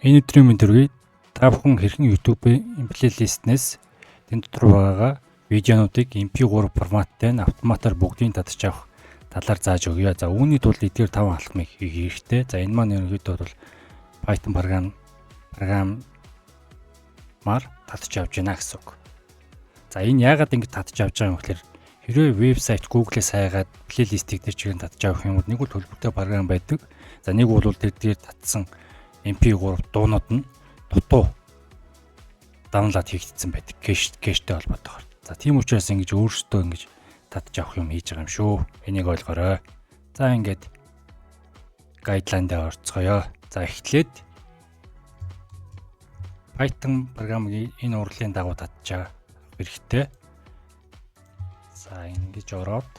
Энэ өдрийн мэнд төргий та бүхэн хэрхэн YouTube-ийн плейлистнээс тэн дотор байгаа видеонуудыг MP3 форматтай нь автоматар бүгдийг татж авах талаар зааж өгье. За үүний тулд эдгээр 5 алхмыг хийх хэрэгтэй. За энэ маань ерөнхийдөө бол Python програмаар татж авч яана гэсэн үг. За энэ яагаад ингэж татж авч байгаа юм гэхээр хэрвээ вебсайт Google-ээс хайгаад плейлистийг тэр чигээр татж авах юм бол нэг бол төлбөртэй програм байдаг. За нэг бол тэр дээр татсан MP3 дуунууд нь дутуу даунлоод хийгдсэн байдаг. Кэштэй холбоотойгоор. За тийм учраас ингэж өөрсдөө ингэж татж авах юм хийж байгаа юм шүү. Энийг ойлгоорой. За ингээд гайдлайн дээр орцгоё. За эхлээд Python програмыг энэ урлагийн дагуу татж авах хэрэгтэй. За ингэж ороод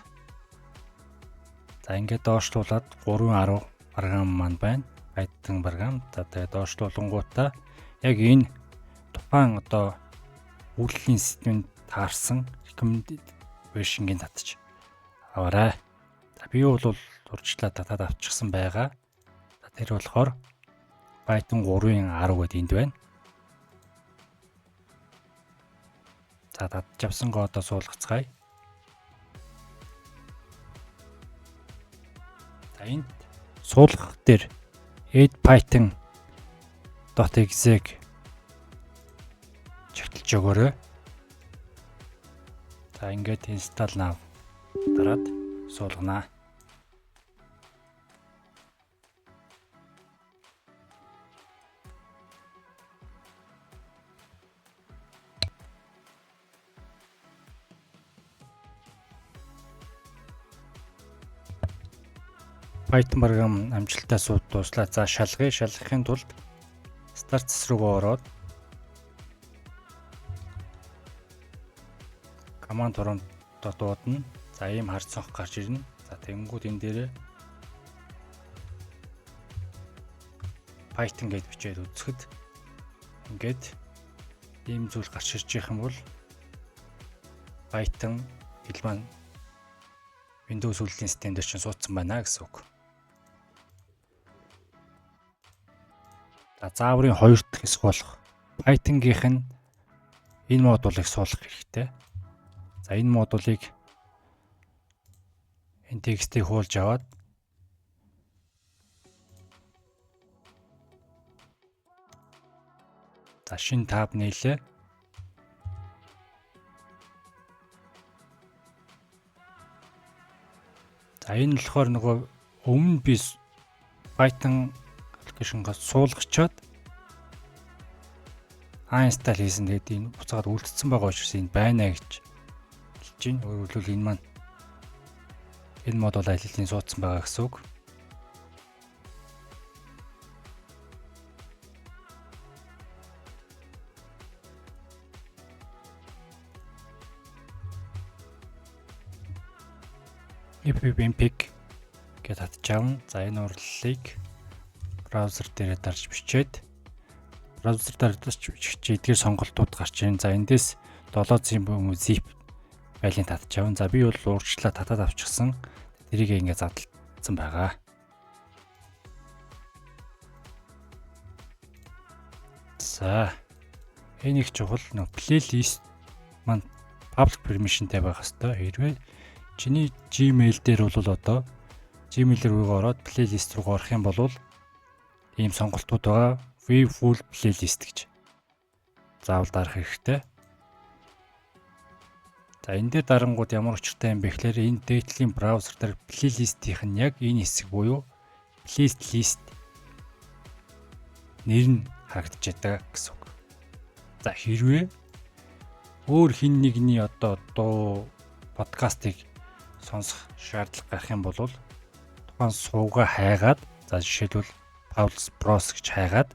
за ингээд доошлуулад 3.10 програм маань байна. Python програм. За тэгээд доошлуулангуудаа яг энэ тухайн одоо үйлдлийн системд таарсан recommended version-ыг татчих аваарай. За би бол урьдчилаад татаад авчихсан байгаа. За тэр болохоор Python 3.10 гэдэг энд байна. За татж авсан гоо одоо суулгацгаая. За энд суулгах дээр add python.exe-г чиглэж өгөөрэй. За ингээд install now дараад суулгана. Python програм амжилттай дуслаа. За шалгахын тулд Start руугаа ороод команд орондоо дуудана. За ийм харц цонх гарч ирнэ. За тэгэнгүүт энэ дээрээ Python гэж бичээд үзэхэд ингээд ийм зүйл гарч ирж байгаа юм бол Python хэл маань Windows үйлдвэрлэлийн системд чинь суудсан байна гэсэн үг. За зааврын 2 дахь хэсэг болох Python-гийнх нь энэ модулыг суулгах хэрэгтэй. За энэ модулыг энэ текстийг хуулж аваад за шинэ таб нээлээ. За энэ болохоор нөгөө өмнө би Python аппликейшнгаас суулгачаад uninstall хийсэн. Тэгээд энэ буцаад үлдсэн байгаа учраас энэ байна гэж хэлж байна. Өөрөөр хэлбэл энэ маань энэ модуль аяллалын суудсан байгаа гэсэн үг. ppmpeg гэж татчихав. За энэ урлагийг браузер дээр дарж бичээд браузер дээр бичиж эдгээр сонголтууд гарч ирэн. За эндээс 700 zip файлыг татчихав. За би бол уурчлаа татаад авчихсан. Тэрийг ингээд задлсан байгаа. За энэ их чухал нэг плейлист маань public permissionтэй байх хэвээр. Хэрвээ чиний Gmail дээр бол одоо Gmail рүү ороод плейлист руу орох юм бол ийм сонголтууд байгаа. View full playlist гэж заавал дарах хэрэгтэй. За энэ дээр дарангууд ямар учиртай юм бэ гэхээр энэ дээдлийн браузер дээр плейлистийнх нь яг энэ хэсэг буюу playlist нэр нь харагдаж байгаа гэсэн үг. За хэрвээ өөр хин нэгний одоо дуу подкастыг сонсох шаардлага гарах юм бол тухайн суугаа хайгаад за жишээлбэл Pavlos Bros гэж хайгаад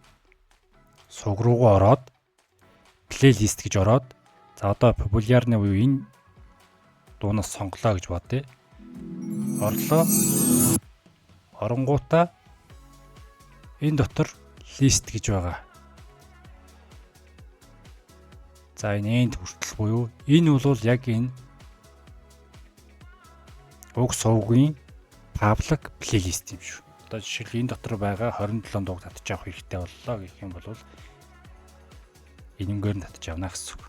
сууг руугаа ороод плейлист гэж ороод за одоо популярны буюу энэ дуунаас сонголоо гэж бодъё. Орлоо. Оронгуудаа энэ дотор лист гэж байгаа. За энэ энд хүртэл буюу энэ бол яг энэ уг сувгийн public playlist юм шүү. одоо жишээл энэ дотор байгаа 27 дууг татчих авах хэрэгтэй боллоо гэх юм бол энэнгээр нь татчих авна гэсэн үг.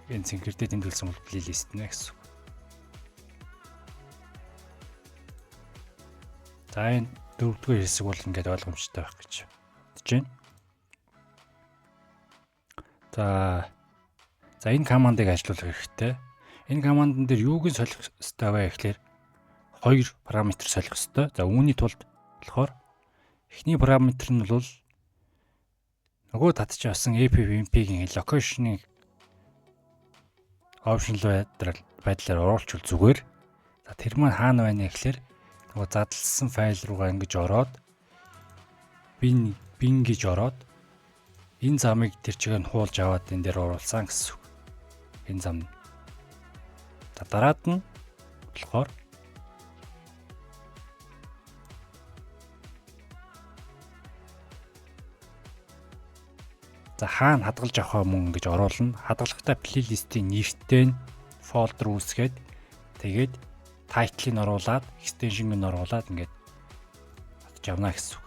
Энэ цэнхэртэй тэмдэглэсэн бол плейлист нэ гэсэн үг. За энэ дөрөвдүгээр хэсэг бол ингээд ойлгомжтой байх гэж бодож байна. За энэ командыг ажилуулах хэрэгтэй. Энэ командн дээр юуг нь солих ёстой вэ гэхлээр хоёр параметр солих ёстой. За үүний тулд болохоор эхний параметр нь бол нөгөө татчих авсан APVMP-ийн location-ыг optional байдлаар оруулчихвал зүгээр. За тэр маань хаана байна гэхлээр нөгөө задлсан файл руугаа ингэж ороод bin гэж ороод энэ замыг тэр чигээр нь хуулж аваад энэ дээр оруулсан гэсэн үг. Энэ зам. За дараад нь болохоор за хаана хадгалж авах мөн гэж оруулна. Хадгалахдаа плейлистийн нэртэй нь фолдер үүсгээд тэгээд тайтлыг оруулаад экстеншнийг оруулаад ингээд татж авна гэсэн үг.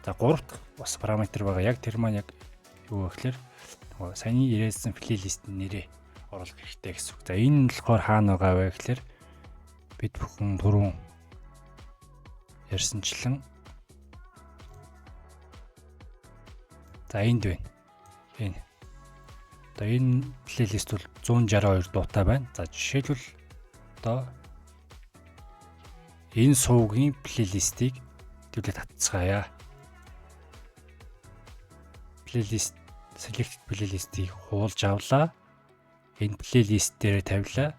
За гурав дахь бас параметр байгаа. Яг тэр маань яг юу вэ гэхээр саяны ирээсэн плейлистийн нэрээ оруулах хэрэгтэй гэсэн үг. За энэ нь болохоор хаана байгаа вэ гэхээр бид бүхэн түрүүн ярьсанчлан за энд байна. Энэ. Одоо энэ плейлист бол 162 дуутай байна. За жишээлбэл одоо энэ сувгийн плейлистийг хэвлээд татцгаая. Плейлист selected плейлистийг хуулж авлаа. Энэ плейлист дээр тавилаа.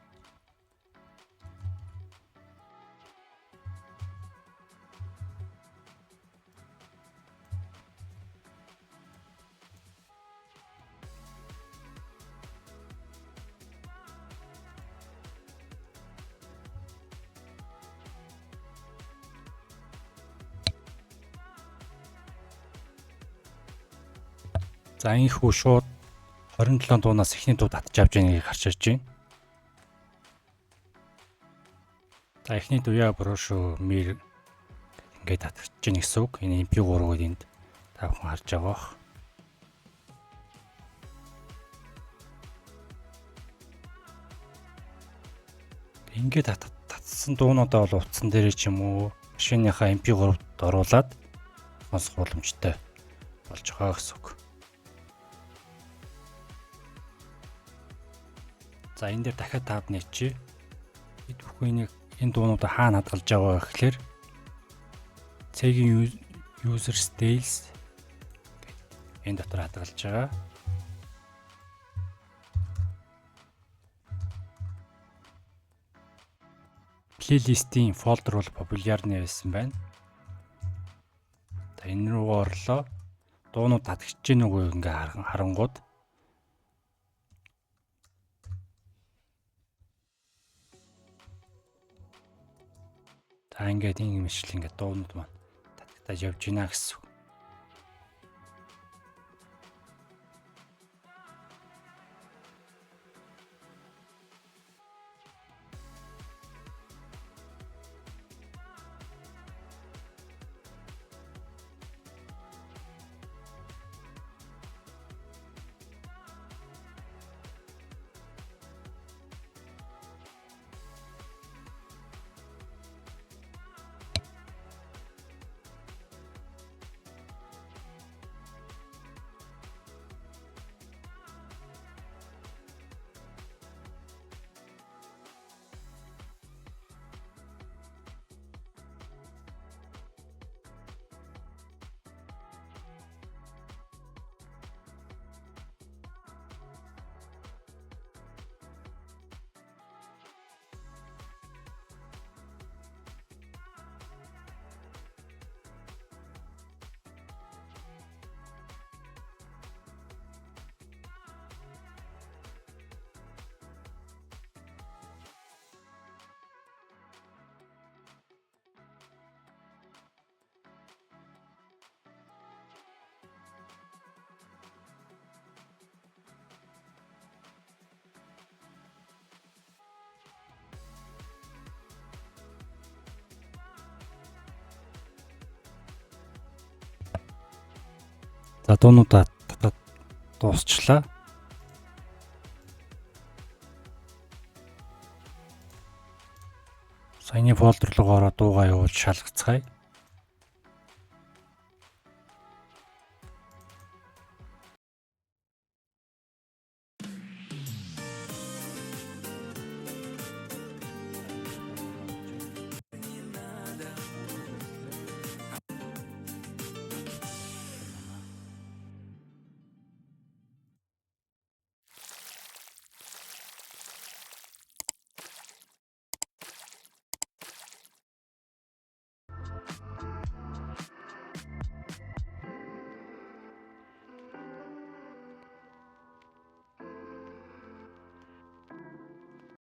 За энэхүү шууд 27 дуунаас эхний дуу татж авч байгааг харж байна. За эхний дуу яа брошо мир ингээд татж байна гэсэн үг. Энэ MP3-ыг энд та бүхэн харж байгаа бох. Ингээд татсан дуунуудаа бол утсан дээр ч юм уу машиныхаа MP3-д оруулаад сонсох боломжтой болж байгаа гэсэн үг. За энэ дээр дахиад тав нээчээ. Бид бүхэн энэ дуунуудаа хаана хадгалж байгаа гэхээр цэгийн user styles энэ дотор хадгалж байгаа. Плейлистийн фолдер бол популярны байсан байна. За энэ рүү орлоо. Дуунууд татгаж гин үгүй ингээ харангууд ингээд энэ мэтлэл ингээд дуунууд маань татгатаж явж гинэ гэсэн үг. За дуунуудаа татаад дуусчлаа. Саяны фолдер руу ороод дуугаа явуулж шалгацгаая.